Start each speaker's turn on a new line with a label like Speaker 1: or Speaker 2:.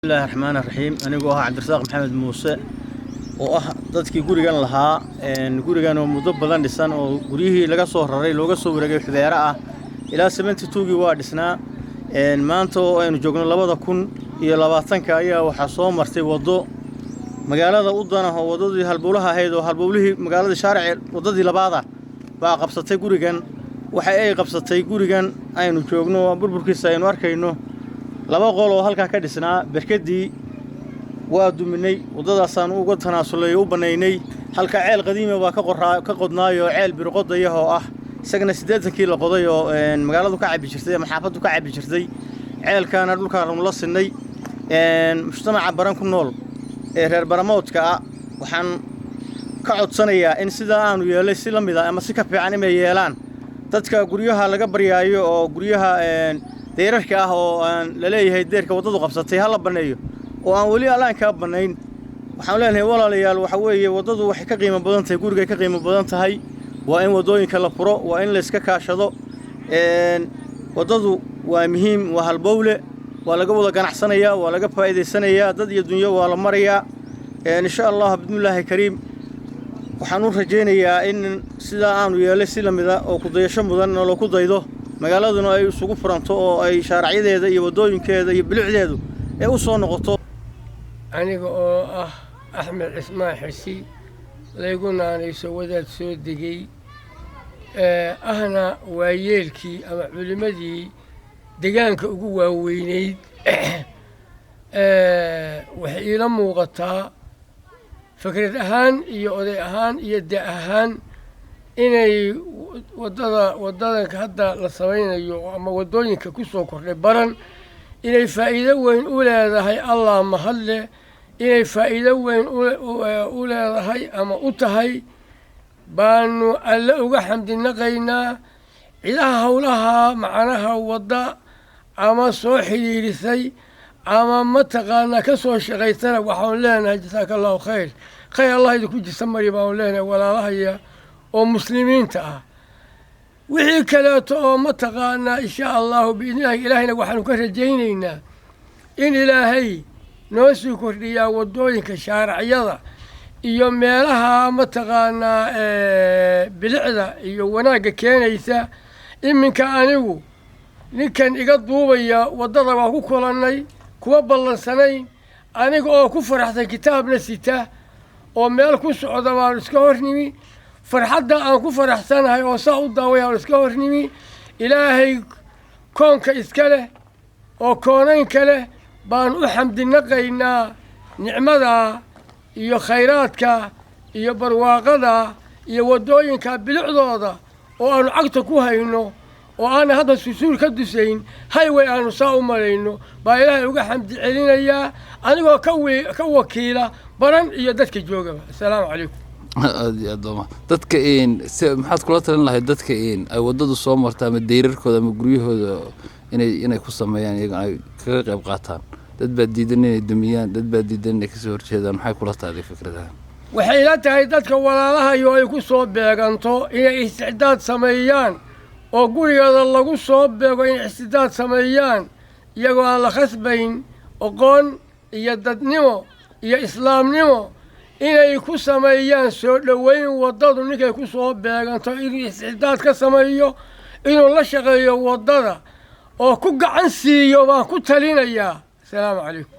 Speaker 1: بسم الله الرحمن الرحيم أنا جوها عبد الرزاق محمد موسى dadkii gurigan lahaa gurigan oo muddo badan dhisan oo guriyihii laga soo raray looga soo wareegay xudeera ah ilaa 72 waa dhisnaa maanta oo aynu joogno 2020 ayaa waxa soo martay wado magaalada u danaha wadadii halbowlaha ahayd oo halbowlihii magaalada shaaric wadadii labaad baa qabsatay gurigan waxa ay qabsatay gurigan aynu joogno burburkiisa aynu arkayno laba qol oo halka ka dhisnaa barkadii waa duminay wadadaasaan uga tanaasulay u banaynay halka ceel qadiimi waa ka qodnaayo ceel birqodayo oo ah isagana 80 kiilo qoday oo magaaladu ka cabi jirtay ama xaafadu ka cabi jirtay ceelkaana dhulka la sinay mujtamaca baran ku nool ee reer baramoodka waxaan ka codsanayaa in sida aanu yeelay si la mid ah ama si ka fiican inay yeelaan dadka guryaha laga bariyaayo oo guryaha deerarka ah oo la leeyahay deerka wadadu qabsatay hal la baneeyo oo aan wali alaan ka banayn waxaan leenahay walaalayaal waxa weeye wadadu waxay ka qiimo badan tahay guriga ka qiimo badan tahay waa in wadooyinka la furo waa in la iska kaashado wadadu waa muhiim waa halbowle waa laga wada ganacsanaya waa laga faa'iideysanaya dad iyo dunyo waa la maraya insha Allah bismillaahi kariim waxaan u rajaynayaa in sida aanu yeelay si la mid ah oo ku dayasho mudan oo ku daydo magaaladuna ay isugu furanto oo ay shaariicyadeeda iyo wadooyinkeeda iyo bilicdeedu ay u soo noqoto
Speaker 2: aniga oo ah Axmed Ismaan Xisi layguna aanayso wadaad soo digay ahna waayeelkii ama culimadii deegaanka ugu waaweyneyd waxay ila muuqataa fikrad ahaan iyo oday ahaan iyo da ahaan inay wadadanka hadda la samaynayo ama wadooyinka ku soo kordhay baran inay faa'iido weyn u leedahay Allah mahadle inay faa'iido weyn u leedahay ama u tahay baanu alla uga xamdinaqaynaa ciidaha hawlaha macnaha wada ama soo xiriirisay ama mataqaana ka soo shaqaysana waxaan leenahay jazakallahu khayr Allah idinku jisamari baan leenahay walaalahaya oo muslimiinta ah wixii kaleeto oo mataqaana insha Allah ilaahayna waxaanu ka rajaynaynaa in ilaahay noo soo kordhiyaa wadooyinka shaaricyada iyo meelaha mataqaana bilicda iyo wanaaga keenaysa iminka anigu ninkan iga duubaya wadada waa ku kulannay kuwa ballansanayn aniga oo ku faraxsan kitaabna sita oo meel ku socda baan iska hornimi farxadda aan ku faraxsanahay oo saa u daaway aan iska hornimi ilaahay koonka iska leh oo koonayn kale baan u xamdinaqaynaa nicmada iyo khayraadka iyo barwaaqada iyo wadooyinka bilicdooda oo aanu cagta ku hayno oo aan hadda suusul ka dusayn highway aanu saa u malayno baa ilaahay uga xamdi celinayaa anigoo ka wakiila baran iyo dadka joogaba assalaamu calaykum
Speaker 3: adooma dadka maxaad kula talin lahayd dadka ay wadadu soo martaa ama deerarkooda ama guryahooda inay ku sameeyaan iyaga ay kaga qayb qaataan dad baa diidan inay dumiyaan dad baa diidan inay ka soo horjeedaan maxay kula tahay fikradaha
Speaker 2: waxay la tahay dadka walaalaha iyo ay ku soo beeganto inay isticdaad sameeyaan oo gurigooda lagu soo beego inay isticdaad sameeyaan iyagoo aan la khasbayn aqoon iyo dadnimo iyo islaamnimo inay ku sameeyaan soo dhaweyn wadadu ninkay ku soo beeganto inuu isticdaad ka sameeyo inuu la shaqeeyo wadada oo ku gacan siiyo baan ku talinayaa السلام عليكم.